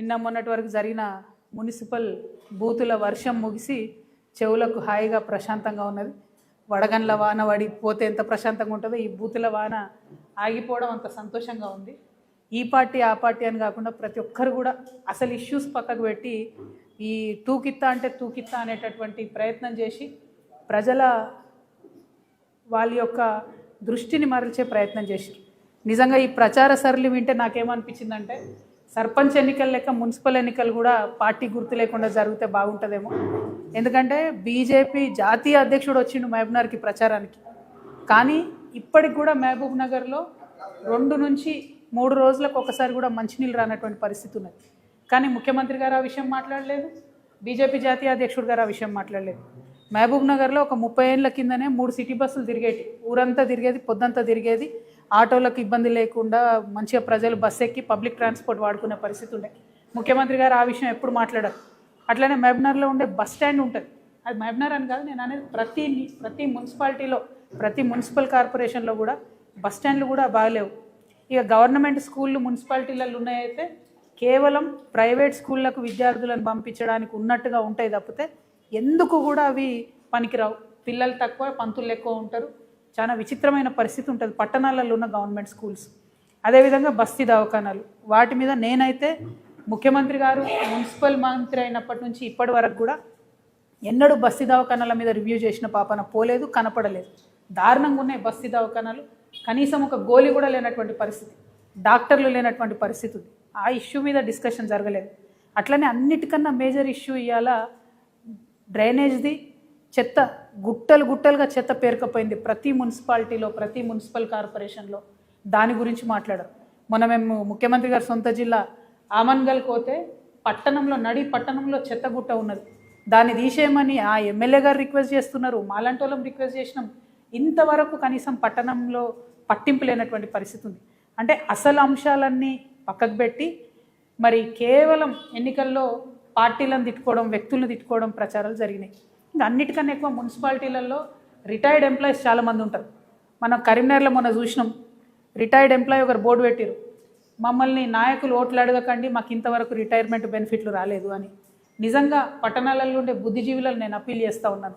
నిన్న మొన్నటి వరకు జరిగిన మున్సిపల్ బూతుల వర్షం ముగిసి చెవులకు హాయిగా ప్రశాంతంగా ఉన్నది. వడగండ్ల వాన పడిపోతే ఎంత ప్రశాంతంగా ఉంటుందో ఈ బూతుల వాన ఆగిపోవడం అంత సంతోషంగా ఉంది. ఈ పార్టీ ఆ పార్టీ అని కాకుండా ప్రతి ఒక్కరు కూడా అసలు ఇష్యూస్ పక్కకు పెట్టి ఈ తూకిత్తా అంటే తూకిత్తా అనేటటువంటి ప్రయత్నం చేసి ప్రజల వాళ్ళ యొక్క దృష్టిని మరల్చే ప్రయత్నం చేశారు. నిజంగా ఈ ప్రచార సరళి వింటే నాకేమనిపించిందంటే సర్పంచ్ ఎన్నికలు లెక్క మున్సిపల్ ఎన్నికలు కూడా పార్టీ గుర్తు లేకుండా జరిగితే బాగుంటుందేమో. ఎందుకంటే బీజేపీ జాతీయ అధ్యక్షుడు వచ్చిండు మహబూబ్నగర్కి ప్రచారానికి, కానీ ఇప్పటికి కూడా మహబూబ్ నగర్లో 2 నుంచి 3 రోజులకు ఒకసారి కూడా మంచినీళ్ళు రానటువంటి పరిస్థితి ఉన్నది. కానీ ముఖ్యమంత్రి గారు ఆ విషయం మాట్లాడలేదు, బీజేపీ జాతీయ అధ్యక్షుడు గారు ఆ విషయం మాట్లాడలేదు. మహబూబ్ నగర్లో ఒక 30 ఏళ్ళ కిందనే 3 సిటీ బస్సులు తిరిగేటి, ఊరంతా తిరిగేది, పొద్దంతా తిరిగేది, ఆటోలకు ఇబ్బంది లేకుండా మంచిగా ప్రజలు బస్సు ఎక్కి పబ్లిక్ ట్రాన్స్పోర్ట్ వాడుకునే పరిస్థితి ఉండే. ముఖ్యమంత్రి గారు ఆ విషయం ఎప్పుడు మాట్లాడారు. అట్లనే మహబూబ్నగర్లో ఉండే బస్ స్టాండ్ ఉంటుంది, అది మహబూబ్నగర్ అని కాదు నేను అనేది, ప్రతి మున్సిపాలిటీలో ప్రతి మున్సిపల్ కార్పొరేషన్లో కూడా బస్ స్టాండ్లు కూడా బాగలేవు. ఇక గవర్నమెంట్ స్కూళ్ళు మున్సిపాలిటీలలో ఉన్నాయైతే కేవలం ప్రైవేట్ స్కూళ్ళకు విద్యార్థులను పంపించడానికి ఉన్నట్టుగా ఉంటాయి తప్పితే ఎందుకు కూడా అవి పనికిరావు. పిల్లలు తక్కువ, పంతులు ఎక్కువ ఉంటారు. చాలా విచిత్రమైన పరిస్థితి ఉంటుంది పట్టణాలలో ఉన్న గవర్నమెంట్ స్కూల్స్. అదేవిధంగా బస్తీ దవాఖానాలు, వాటి మీద నేనైతే ముఖ్యమంత్రి గారు మున్సిపల్ మంత్రి అయినప్పటి నుంచి ఇప్పటి వరకు కూడా ఎన్నడూ బస్తీ దవాఖానాల మీద రివ్యూ చేసిన పాపన పోలేదు, కనపడలేదు. దారుణంగా ఉన్నాయి బస్తీ దవాఖానాలు. కనీసం ఒక గోళీ కూడా లేనటువంటి పరిస్థితి, డాక్టర్లు లేనటువంటి పరిస్థితి ఉంది. ఆ ఇష్యూ మీద డిస్కషన్ జరగలేదు. అట్లనే అన్నిటికన్నా మేజర్ ఇష్యూ ఇవాళ డ్రైనేజ్ది. చెత్త గుట్టలుగా చెత్త పేరుకపోయింది ప్రతి మున్సిపాలిటీలో, ప్రతి మున్సిపల్ కార్పొరేషన్లో. దాని గురించి మాట్లాడారు. మొన్న మేము ముఖ్యమంత్రి గారి సొంత జిల్లా ఆమన్గల్ పోతే పట్టణంలో చెత్త గుట్ట ఉన్నది, దాన్ని తీసేయమని ఆ ఎమ్మెల్యే గారు రిక్వెస్ట్ చేస్తున్నారు, మాలాంటి వాళ్ళం రిక్వెస్ట్ చేసినాం. ఇంతవరకు కనీసం పట్టణంలో పట్టింపు లేనటువంటి పరిస్థితి ఉంది. అంటే అసలు అంశాలన్నీ పక్కకు పెట్టి మరి కేవలం ఎన్నికల్లో పార్టీలను తిట్టుకోవడం, వ్యక్తులను తిట్టుకోవడం ప్రచారాలు జరిగినాయి. ఇంకా అన్నిటికన్నా ఎక్కువ మున్సిపాలిటీలలో రిటైర్డ్ ఎంప్లాయీస్ చాలామంది ఉంటారు. మనం కరీంనగర్లో మొన్న చూసినాం, రిటైర్డ్ ఎంప్లాయీ ఒకరు బోర్డు పెట్టారు, మమ్మల్ని నాయకులు ఓట్లు అడగకండి, మాకు ఇంతవరకు రిటైర్మెంట్ బెనిఫిట్లు రాలేదు అని. నిజంగా పట్టణాలలో ఉండే బుద్ధిజీవులను నేను అప్పీల్ చేస్తూ ఉన్నాను,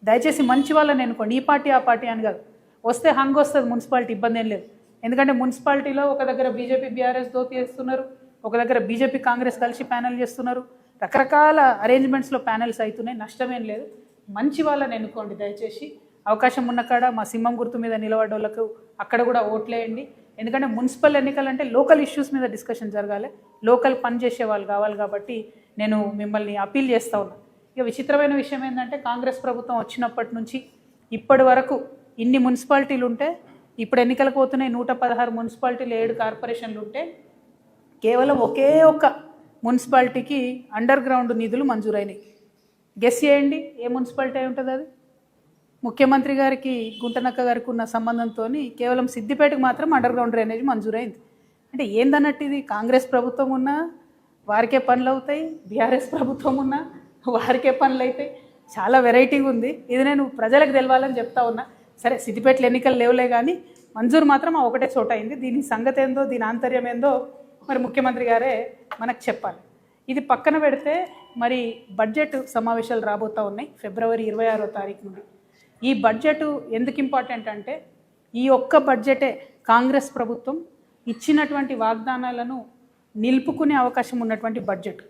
దయచేసి మంచి వాళ్ళని ఎన్నుకోండి. ఈ పార్టీ ఆ పార్టీ అని కాదు, వస్తే హంగ్ వస్తుంది మున్సిపాలిటీ, ఇబ్బంది ఏం లేదు. ఎందుకంటే మున్సిపాలిటీలో ఒక దగ్గర బీజేపీ బీఆర్ఎస్ దోతి చేస్తున్నారు, ఒక దగ్గర బీజేపీ కాంగ్రెస్ కలిసి ప్యానెల్ చేస్తున్నారు, రకరకాల అరేంజ్మెంట్స్లో ప్యానెల్స్ అవుతున్నాయి, నష్టమేం లేదు. మంచి వాళ్ళని ఎన్నుకోండి దయచేసి. అవకాశం ఉన్న కాడ మా సింహం గుర్తు మీద నిలబడ్డోళ్ళకు అక్కడ కూడా ఓట్లేయండి. ఎందుకంటే మున్సిపల్ ఎన్నికలు అంటే లోకల్ ఇష్యూస్ మీద డిస్కషన్ జరగాలి, లోకల్ పని చేసే వాళ్ళు కావాలి. కాబట్టి నేను మిమ్మల్ని అప్పీల్ చేస్తూ ఉన్నాను. ఇక విచిత్రమైన విషయం ఏంటంటే కాంగ్రెస్ ప్రభుత్వం వచ్చినప్పటి నుంచి ఇప్పటి వరకు ఇన్ని మున్సిపాలిటీలు ఉంటే, ఇప్పుడు ఎన్నికలకు పోతున్నాయి 116 మున్సిపాలిటీలు, 7 కార్పొరేషన్లు ఉంటే కేవలం ఒకే ఒక్క మున్సిపాలిటీకి అండర్ గ్రౌండ్ నిధులు మంజూరైనాయి. గెస్ చేయండి ఏ మున్సిపాలిటీ అయి ఉంటుంది అది? ముఖ్యమంత్రి గారికి గుంటనక్క గారికి ఉన్న సంబంధంతో కేవలం సిద్దిపేటకు మాత్రం అండర్ గ్రౌండ్ డ్రైనేజ్ మంజూరైంది. అంటే ఏందన్నట్టు ఇది? కాంగ్రెస్ ప్రభుత్వం ఉన్నా వారికే పనులు అవుతాయి, బీఆర్ఎస్ ప్రభుత్వం ఉన్నా వారికే పనులు అవుతాయి. చాలా వెరైటీగా ఉంది ఇది. నేను ప్రజలకు తెలవాలని చెప్తా ఉన్నా. సరే సిద్దిపేటలో ఎన్నికలు లేవులే కానీ మంజూరు మాత్రం ఆ ఒకటే చోట అయింది. దీని సంగతి ఏందో, దీని ఆంతర్యం ఏందో మరి ముఖ్యమంత్రి గారే మనకు చెప్పాలి. ఇది పక్కన పెడితే మరి బడ్జెట్ సమావేశాలు రాబోతూ ఉన్నాయి ఫిబ్రవరి 26వ తారీఖు నుండి. ఈ బడ్జెట్ ఎందుకు ఇంపార్టెంట్ అంటే ఈ ఒక్క బడ్జెటే కాంగ్రెస్ ప్రభుత్వం ఇచ్చినటువంటి వాగ్దానాలను నిలుపుకునే అవకాశం ఉన్నటువంటి బడ్జెట్.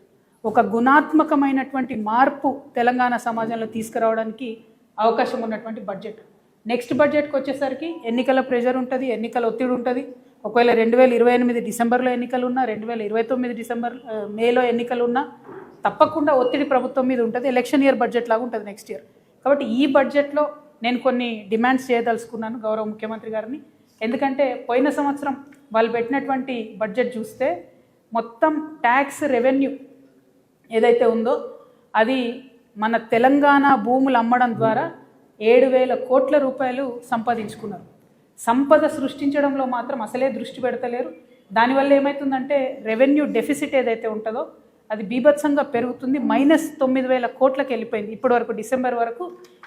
ఒక గుణాత్మకమైనటువంటి మార్పు తెలంగాణ సమాజంలో తీసుకురావడానికి అవకాశం ఉన్నటువంటి బడ్జెట్. నెక్స్ట్ బడ్జెట్కి వచ్చేసరికి ఎన్నికల ప్రెషర్ ఉంటుంది, ఎన్నికల ఒత్తిడి ఉంటుంది. ఒకవేళ 2028 డిసెంబర్లో ఎన్నికలు ఉన్నా, 2029 మేలో ఎన్నికలు ఉన్నా తప్పకుండా ఒత్తిడి ప్రభుత్వం మీద ఉంటుంది. ఎలక్షన్ ఇయర్ బడ్జెట్ లాగా ఉంటుంది నెక్స్ట్ ఇయర్. కాబట్టి ఈ బడ్జెట్లో నేను కొన్ని డిమాండ్స్ చేయదలుచుకున్నాను గౌరవ ముఖ్యమంత్రి గారిని. ఎందుకంటే పోయిన సంవత్సరం వాళ్ళు పెట్టినటువంటి బడ్జెట్ చూస్తే మొత్తం ట్యాక్స్ రెవెన్యూ ఏదైతే ఉందో అది మన తెలంగాణ భూములు అమ్మడం ద్వారా 7,000 కోట్ల రూపాయలు సంపాదించుకున్నారు. సంపద సృష్టించడంలో మాత్రం అసలే దృష్టి పెడతలేరు. దానివల్ల ఏమవుతుందంటే రెవెన్యూ డెఫిసిట్ ఏదైతే ఉంటుందో అది బీభత్సంగా పెరుగుతుంది. -9,000 కోట్లకు వెళ్ళిపోయింది ఇప్పటి వరకు, డిసెంబర్ వరకు.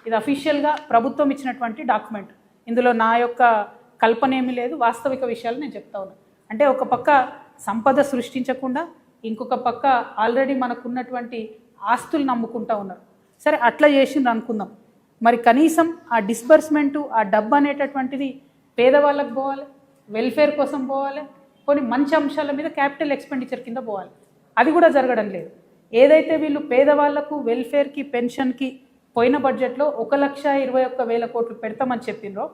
ఇది అఫీషియల్గా ప్రభుత్వం ఇచ్చినటువంటి డాక్యుమెంట్. ఇందులో నా యొక్క కల్పన ఏమీ లేదు, వాస్తవిక విషయాలు నేను చెప్తా ఉన్నాను. అంటే ఒక పక్క సంపద సృష్టించకుండా ఇంకొక పక్క ఆల్రెడీ మనకున్నటువంటి ఆస్తులు నమ్ముకుంటూ ఉన్నారు. సరే అట్లా చేసింది అనుకుందాం, మరి కనీసం ఆ డిస్బర్స్మెంటు ఆ డబ్బు అనేటటువంటిది పేదవాళ్ళకు పోవాలి, వెల్ఫేర్ కోసం పోవాలి, కొన్ని మంచి అంశాల మీద క్యాపిటల్ ఎక్స్పెండిచర్ కింద పోవాలి. అది కూడా జరగడం లేదు. ఏదైతే వీళ్ళు పేదవాళ్లకు వెల్ఫేర్కి పెన్షన్కి పోయిన బడ్జెట్లో 1,21,000 కోట్లు పెడతామని చెప్పిండ్రో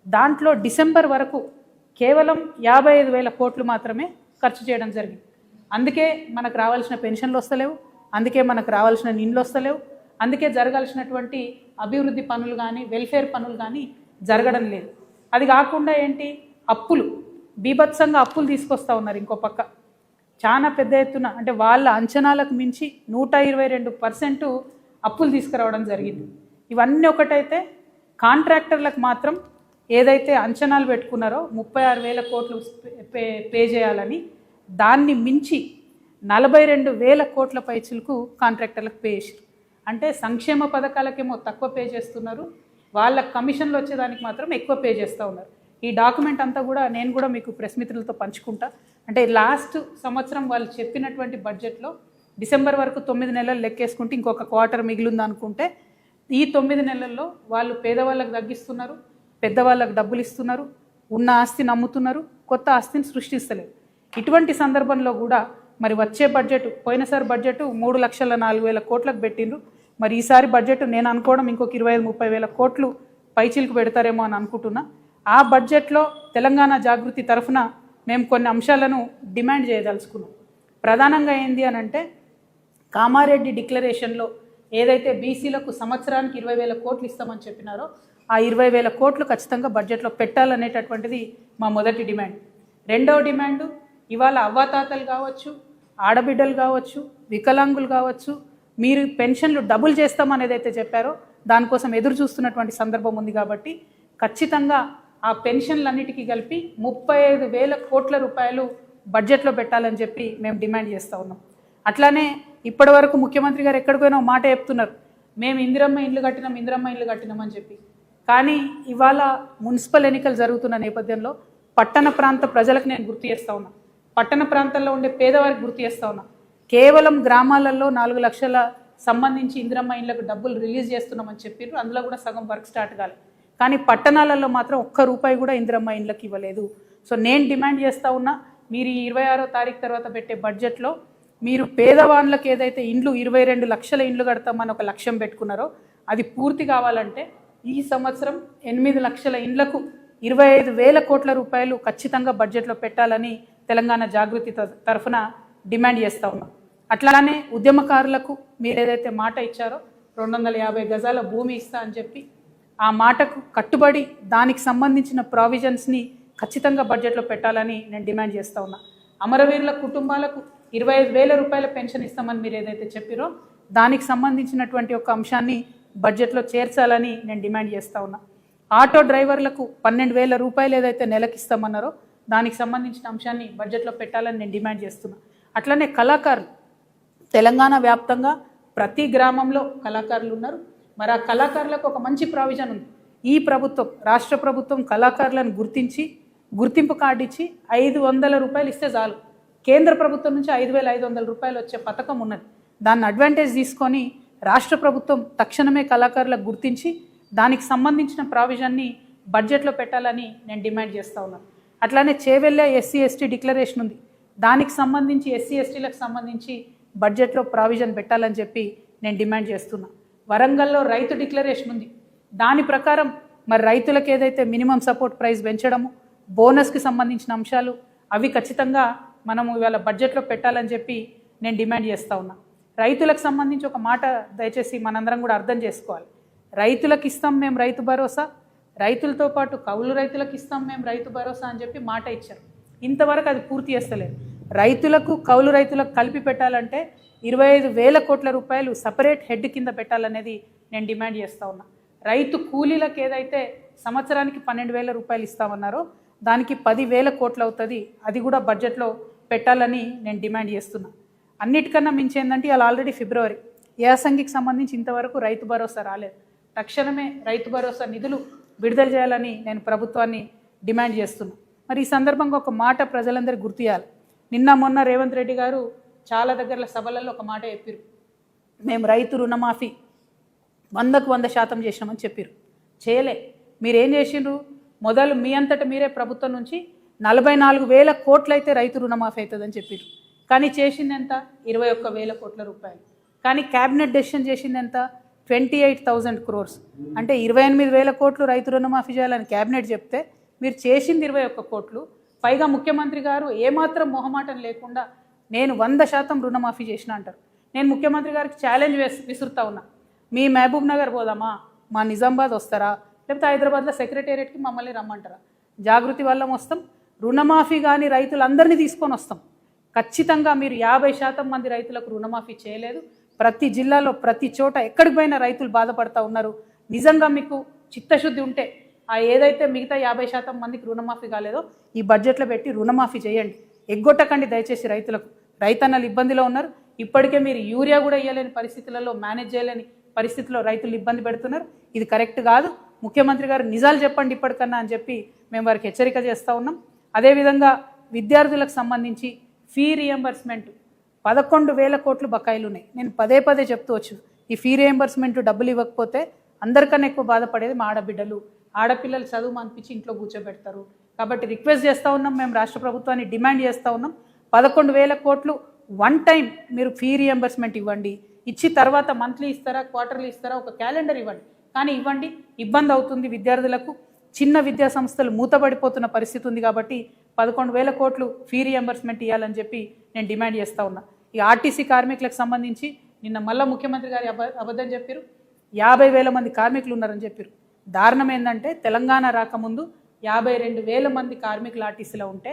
దాంట్లో డిసెంబర్ వరకు కేవలం 55,000 కోట్లు మాత్రమే ఖర్చు చేయడం జరిగింది. అందుకే మనకు రావాల్సిన పెన్షన్లు వస్తలేవు, అందుకే మనకు రావాల్సిన నిండ్లు వస్తలేవు, అందుకే జరగాల్సినటువంటి అభివృద్ధి పనులు కానీ వెల్ఫేర్ పనులు కానీ జరగడం లేదు. అది కాకుండా ఏంటి, అప్పులు బీభత్సంగా అప్పులు తీసుకొస్తూ ఉన్నారు. ఇంకో పక్క చాలా పెద్ద ఎత్తున అంటే వాళ్ళ అంచనాలకు మించి 122% అప్పులు తీసుకురావడం జరిగింది. ఇవన్నీ ఒకటైతే కాంట్రాక్టర్లకు మాత్రం ఏదైతే అంచనాలు పెట్టుకున్నారో 36,000 కోట్లు పే చేయాలని దాన్ని మించి 42,000 కోట్ల పైచిలకు కాంట్రాక్టర్లకు పే చేశారు. అంటే సంక్షేమ పథకాలకేమో తక్కువ పే చేస్తున్నారు, వాళ్ళ కమిషన్లు వచ్చేదానికి మాత్రం ఎక్కువ పే చేస్తూ ఉన్నారు. ఈ డాక్యుమెంట్ అంతా కూడా నేను కూడా మీకు ప్రెస్ మిత్రులతో పంచుకుంటా. అంటే లాస్ట్ సంవత్సరం వాళ్ళు చెప్పినటువంటి బడ్జెట్లో డిసెంబర్ వరకు 9 నెలలు లెక్కేసుకుంటే ఇంకొక క్వార్టర్ మిగిలింది అనుకుంటే ఈ 9 నెలల్లో వాళ్ళు పేదవాళ్ళకు తగ్గిస్తున్నారు, పెద్దవాళ్ళకు డబ్బులు ఇస్తున్నారు, ఉన్న ఆస్తిని అమ్ముతున్నారు, కొత్త ఆస్తిని సృష్టిస్తలేరు. ఇటువంటి సందర్భంలో కూడా మరి వచ్చే బడ్జెట్ పోయినసారి బడ్జెట్ 3,04,000 కోట్లకు పెట్టిండ్రు. మరి ఈసారి బడ్జెట్ నేను అనుకోవడం ఇంకొక 25,000-30,000 కోట్లు పైచీలకు పెడతారేమో అని అనుకుంటున్నా. ఆ బడ్జెట్లో తెలంగాణ జాగృతి తరఫున మేము కొన్ని అంశాలను డిమాండ్ చేయదలుచుకున్నాం. ప్రధానంగా ఏంది అని అంటే కామారెడ్డి డిక్లరేషన్లో ఏదైతే బీసీలకు సంవత్సరానికి 20,000 కోట్లు ఇస్తామని చెప్పినారో ఆ 20,000 కోట్లు ఖచ్చితంగా బడ్జెట్లో పెట్టాలనేటటువంటిది మా మొదటి డిమాండ్. రెండవ డిమాండు, ఇవాళ అవ్వాతాతలు కావచ్చు, ఆడబిడ్డలు కావచ్చు, వికలాంగులు కావచ్చు, మీరు పెన్షన్లు డబుల్ చేస్తామని ఏదైతే చెప్పారో దానికోసం ఎదురు చూస్తున్నటువంటి సందర్భం ఉంది. కాబట్టి ఖచ్చితంగా ఆ పెన్షన్లన్నిటికీ కలిపి 35,000 కోట్ల రూపాయలు బడ్జెట్లో పెట్టాలని చెప్పి మేము డిమాండ్ చేస్తూ ఉన్నాం. అట్లానే ఇప్పటి వరకు ముఖ్యమంత్రి గారు ఎక్కడికైనా మాట చెప్తున్నారు, మేము ఇందిరమ్మ ఇండ్లు కట్టినాం అని చెప్పి. కానీ ఇవాళ మున్సిపల్ ఎన్నికలు జరుగుతున్న నేపథ్యంలో పట్టణ ప్రాంత ప్రజలకు నేను గుర్తు చేస్తూ ఉన్నా, పట్టణ ప్రాంతాల్లో ఉండే పేదవారికి గుర్తు చేస్తూ ఉన్నా. కేవలం గ్రామాలలో 4 లక్షల సంబంధించి ఇందిరమ్మ ఇండ్లకు డబ్బులు రిలీజ్ చేస్తున్నామని చెప్పారు. అందులో కూడా సగం వర్క్ స్టార్ట్ కాలేదు. కానీ పట్టణాలలో మాత్రం ఒక్క రూపాయి కూడా ఇందిరమ్మ ఇండ్లకు ఇవ్వలేదు. సో నేను డిమాండ్ చేస్తూ ఉన్నా, మీరు ఈ 26వ తారీఖు తర్వాత పెట్టే బడ్జెట్లో మీరు పేదవాళ్ళకి ఏదైతే ఇండ్లు 22 లక్షల ఇండ్లు కడతామని ఒక లక్ష్యం పెట్టుకున్నారో అది పూర్తి కావాలంటే ఈ సంవత్సరం 8 లక్షల ఇండ్లకు 25,000 కోట్ల రూపాయలు ఖచ్చితంగా బడ్జెట్లో పెట్టాలని తెలంగాణ జాగృతి తరఫున డిమాండ్ చేస్తూ ఉన్నాం. అట్లానే ఉద్యమకారులకు మీరు ఏదైతే మాట ఇచ్చారో 250 గజాల భూమి ఇస్తా అని చెప్పి ఆ మాటకు కట్టుబడి దానికి సంబంధించిన ప్రావిజన్స్ని ఖచ్చితంగా బడ్జెట్లో పెట్టాలని నేను డిమాండ్ చేస్తూ ఉన్నా. అమరవీరుల కుటుంబాలకు 25,000 రూపాయల పెన్షన్ ఇస్తామని మీరు ఏదైతే చెప్పారో దానికి సంబంధించినటువంటి ఒక అంశాన్ని బడ్జెట్లో చేర్చాలని నేను డిమాండ్ చేస్తూ ఉన్నా. ఆటో డ్రైవర్లకు 12,000 రూపాయలు ఏదైతే నెలకి ఇస్తామన్నారో దానికి సంబంధించిన అంశాన్ని బడ్జెట్లో పెట్టాలని నేను డిమాండ్ చేస్తున్నా. అట్లనే కళాకారులు తెలంగాణ వ్యాప్తంగా ప్రతి గ్రామంలో కళాకారులు ఉన్నారు. మరి ఆ కళాకారులకు ఒక మంచి ప్రావిజన్ ఉంది. ఈ ప్రభుత్వం రాష్ట్ర ప్రభుత్వం కళాకారులను గుర్తించి గుర్తింపు కార్డు ఇచ్చి 500 రూపాయలు ఇస్తే చాలు. కేంద్ర ప్రభుత్వం నుంచి 5,500 రూపాయలు వచ్చే పథకం ఉన్నది. దాన్ని అడ్వాంటేజ్ తీసుకొని రాష్ట్ర ప్రభుత్వం తక్షణమే కళాకారులకు గుర్తించి దానికి సంబంధించిన ప్రావిజన్ని బడ్జెట్లో పెట్టాలని నేను డిమాండ్ చేస్తూ ఉన్నాను. అట్లానే చేవెళ్ళే SC/ST డిక్లరేషన్ ఉంది, దానికి సంబంధించి SC/STలకు సంబంధించి బడ్జెట్లో ప్రావిజన్ పెట్టాలని చెప్పి నేను డిమాండ్ చేస్తున్నా. వరంగల్లో రైతు డిక్లరేషన్ ఉంది, దాని ప్రకారం మరి రైతులకు ఏదైతే మినిమం సపోర్ట్ ప్రైస్ పెంచడము, బోనస్కి సంబంధించిన అంశాలు అవి ఖచ్చితంగా మనము ఇవాళ బడ్జెట్లో పెట్టాలని చెప్పి నేను డిమాండ్ చేస్తూ ఉన్నా. రైతులకు సంబంధించి ఒక మాట దయచేసి మనందరం కూడా అర్థం చేసుకోవాలి. రైతులకు ఇస్తాం మేము రైతు భరోసా, రైతులతో పాటు కౌలు రైతులకు ఇస్తాం మేము రైతు భరోసా అని చెప్పి మాట ఇచ్చారు. ఇంతవరకు అది పూర్తి చేస్తలేదు. రైతులకు కౌలు రైతులకు కలిపి పెట్టాలంటే 25,000 కోట్ల రూపాయలు సపరేట్ హెడ్ కింద పెట్టాలనేది నేను డిమాండ్ చేస్తూ ఉన్నా. రైతు కూలీలకు ఏదైతే సంవత్సరానికి 12,000 రూపాయలు ఇస్తామన్నారో దానికి 10,000 కోట్లు అవుతుంది, అది కూడా బడ్జెట్లో పెట్టాలని నేను డిమాండ్ చేస్తున్నా. అన్నిటికన్నా మించి ఏంటంటే ఇలా ఆల్రెడీ ఫిబ్రవరి యాసంగికి సంబంధించి ఇంతవరకు రైతు భరోసా రాలేదు. తక్షణమే రైతు భరోసా నిధులు విడుదల చేయాలని నేను ప్రభుత్వాన్ని డిమాండ్ చేస్తున్నా. మరి ఈ సందర్భంగా ఒక మాట ప్రజలందరికీ గుర్తు చేయాలి. నిన్న మొన్న రేవంత్ రెడ్డి గారు చాలా దగ్గరల సభలలో ఒక మాట చెప్పారు, మేము రైతు రుణమాఫీ 100% చేసినామని చెప్పారు. చేయలే. మీరేం చేసిండ్రు? మొదలు మీ అంతట మీరే ప్రభుత్వం నుంచి 44,000 కోట్లు అయితే రైతు రుణమాఫీ అవుతుందని చెప్పారు. కానీ చేసింది ఎంత? 21,000 కోట్ల రూపాయలు. కానీ క్యాబినెట్ డెసిషన్ చేసింది ఎంత? 28,000 crores. అంటే 28,000 కోట్లు రైతు రుణమాఫీ చేయాలని క్యాబినెట్ చెప్తే మీరు చేసింది 21 కోట్లు. పైగా ముఖ్యమంత్రి గారు ఏమాత్రం మొహమాటం లేకుండా నేను 100% రుణమాఫీ చేసిన అంటారు. నేను ముఖ్యమంత్రి గారికి ఛాలెంజ్ విసురుతా ఉన్నా, మీ మహబూబ్ నగర్ పోదామా, మా నిజామాబాద్ వస్తారా, లేకపోతే హైదరాబాద్లో సెక్రటేరియట్కి మమ్మల్ని రమ్మంటారా? జాగృతి వల్ల వస్తాం, రుణమాఫీ కానీ రైతులందరినీ తీసుకొని వస్తాం. ఖచ్చితంగా మీరు 50% మంది రైతులకు రుణమాఫీ చేయలేదు. ప్రతి జిల్లాలో ప్రతి చోట ఎక్కడికి పోయినా రైతులు బాధపడతా ఉన్నారు. నిజంగా మీకు చిత్తశుద్ధి ఉంటే ఆ ఏదైతే మిగతా 50% మందికి రుణమాఫీ కాలేదో ఈ బడ్జెట్లో పెట్టి రుణమాఫీ చేయండి. ఎగ్గొట్టకండి దయచేసి రైతులకు. రైతన్నలు ఇబ్బందిలో ఉన్నారు. ఇప్పటికే మీరు యూరియా కూడా ఇవ్వలేని పరిస్థితులలో, మేనేజ్ చేయలేని పరిస్థితుల్లో రైతులు ఇబ్బంది పెడుతున్నారు. ఇది కరెక్ట్ కాదు. ముఖ్యమంత్రి గారు నిజాలు చెప్పండి ఇప్పటికన్నా అని చెప్పి మేము వారికి హెచ్చరిక చేస్తూ ఉన్నాం. అదేవిధంగా విద్యార్థులకు సంబంధించి ఫీ రియంబర్స్మెంట్ 11,000 కోట్లు బకాయిలు ఉన్నాయి. నేను పదే పదే చెప్తూ వచ్చు, ఈ ఫీ రియంబర్స్మెంట్ డబ్బులు ఇవ్వకపోతే అందరికన్నా ఎక్కువ బాధపడేది మా ఆడబిడ్డలు. ఆడపిల్లలు చదువు మానిపించి ఇంట్లో కూర్చోబెడతారు. కాబట్టి రిక్వెస్ట్ చేస్తూ ఉన్నాం, మేము రాష్ట్ర ప్రభుత్వాన్ని డిమాండ్ చేస్తూ ఉన్నాం, 11,000 కోట్లు వన్ టైం మీరు ఫీ రియంబర్స్మెంట్ ఇవ్వండి. ఇచ్చి తర్వాత మంత్లీ ఇస్తారా, క్వార్టర్లీ ఇస్తారా, ఒక క్యాలెండర్ ఇవ్వండి. కానీ ఇవ్వండి. ఇబ్బంది అవుతుంది విద్యార్థులకు. చిన్న విద్యా సంస్థలు మూతపడిపోతున్న పరిస్థితి ఉంది. కాబట్టి 11,000 కోట్లు ఫీ రియంబర్స్మెంట్ ఇవ్వాలని చెప్పి నేను డిమాండ్ చేస్తూ ఉన్నా. ఈ ఆర్టీసీ కార్మికులకు సంబంధించి నిన్న మళ్ళీ ముఖ్యమంత్రి గారు అబద్ధం చెప్పారు, 50,000 మంది కార్మికులు ఉన్నారని చెప్పారు. దారుణం ఏంటంటే తెలంగాణ రాకముందు 52,000 మంది కార్మికులు ఆర్టీసీలో ఉంటే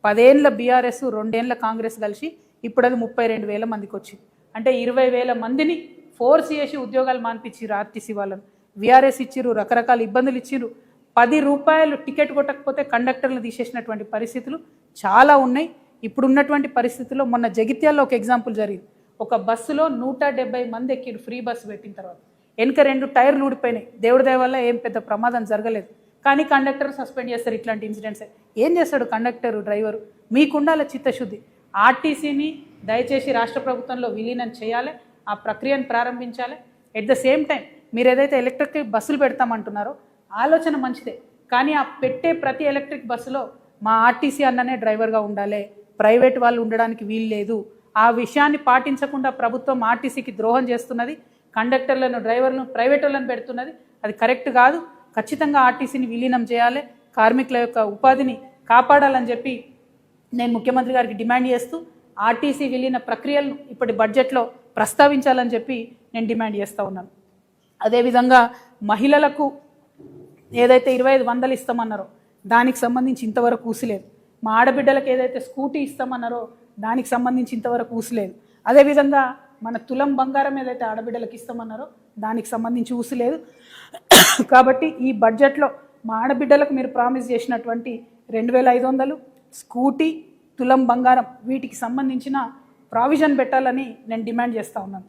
10 ఏళ్ళ బీఆర్ఎస్ 2 ఏళ్ళ కాంగ్రెస్ కలిసి ఇప్పుడు అది 32,000 మందికి వచ్చింది. అంటే 20,000 మందిని ఫోర్స్ చేసి ఉద్యోగాలు మాన్పించారు ఆర్టీసీ వాళ్ళను. వీఆర్ఎస్ ఇచ్చిరు, రకరకాల ఇబ్బందులు ఇచ్చిరు. 10 రూపాయలు టికెట్ కొట్టకపోతే కండక్టర్లు తీసేసినటువంటి పరిస్థితులు చాలా ఉన్నాయి. ఇప్పుడున్నటువంటి పరిస్థితుల్లో మొన్న జగిత్యాల్లో ఒక ఎగ్జాంపుల్ జరిగింది. ఒక బస్సులో 170 మంది ఎక్కిరు ఫ్రీ బస్సు పెట్టిన తర్వాత. వెనక 2 టైర్లు ఊడిపోయినాయి. దేవుడి దయ వల్ల ఏం పెద్ద ప్రమాదం జరగలేదు. కానీ కండక్టర్ సస్పెండ్ చేస్తారు. ఇట్లాంటి ఇన్సిడెంట్స్ ఏం చేస్తాడు కండక్టరు, డ్రైవరు? మీకుండాల చిత్తశుద్ధి. ఆర్టీసీని దయచేసి రాష్ట్ర ప్రభుత్వంలో విలీనం చేయాలి, ఆ ప్రక్రియను ప్రారంభించాలి. ఎట్ ద సేమ్ టైం మీరు ఏదైతే ఎలక్ట్రిక్ బస్సులు పెడతామంటున్నారో ఆలోచన మంచిదే. కానీ ఆ పెట్టే ప్రతి ఎలక్ట్రిక్ బస్సులో మా ఆర్టీసీ అన్ననే డ్రైవర్గా ఉండాలి, ప్రైవేట్ వాళ్ళు ఉండడానికి వీలు లేదు. ఆ విషయాన్ని పాటించకుండా ప్రభుత్వం ఆర్టీసీకి ద్రోహం చేస్తున్నది. కండక్టర్లను, డ్రైవర్లను, ప్రైవేట్ వాళ్ళని పెడుతున్నది. అది కరెక్ట్ కాదు. ఖచ్చితంగా ఆర్టీసీని విలీనం చేయాలి, కార్మికుల యొక్క ఉపాధిని కాపాడాలని చెప్పి నేను ముఖ్యమంత్రి గారికి డిమాండ్ చేస్తూ ఆర్టీసీ విలీన ప్రక్రియలను ఇప్పటి బడ్జెట్లో ప్రస్తావించాలని చెప్పి నేను డిమాండ్ చేస్తూ ఉన్నాను. అదేవిధంగా మహిళలకు ఏదైతే 25,000 ఇస్తామన్నారో దానికి సంబంధించి ఇంతవరకు ఊసలేదు. మా ఆడబిడ్డలకు ఏదైతే స్కూటీ ఇస్తామన్నారో దానికి సంబంధించి ఇంతవరకు ఊసలేదు. అదేవిధంగా మన తులం బంగారం ఏదైతే ఆడబిడ్డలకు ఇస్తామన్నారో దానికి సంబంధించి ఊసలేదు. కాబట్టి ఈ బడ్జెట్లో మా ఆడబిడ్డలకు మీరు ప్రామిస్ చేసినటువంటి 2,500 స్కూటీ, తులం బంగారం వీటికి సంబంధించిన ప్రావిజన్ పెట్టాలని నేను డిమాండ్ చేస్తూ ఉన్నాను.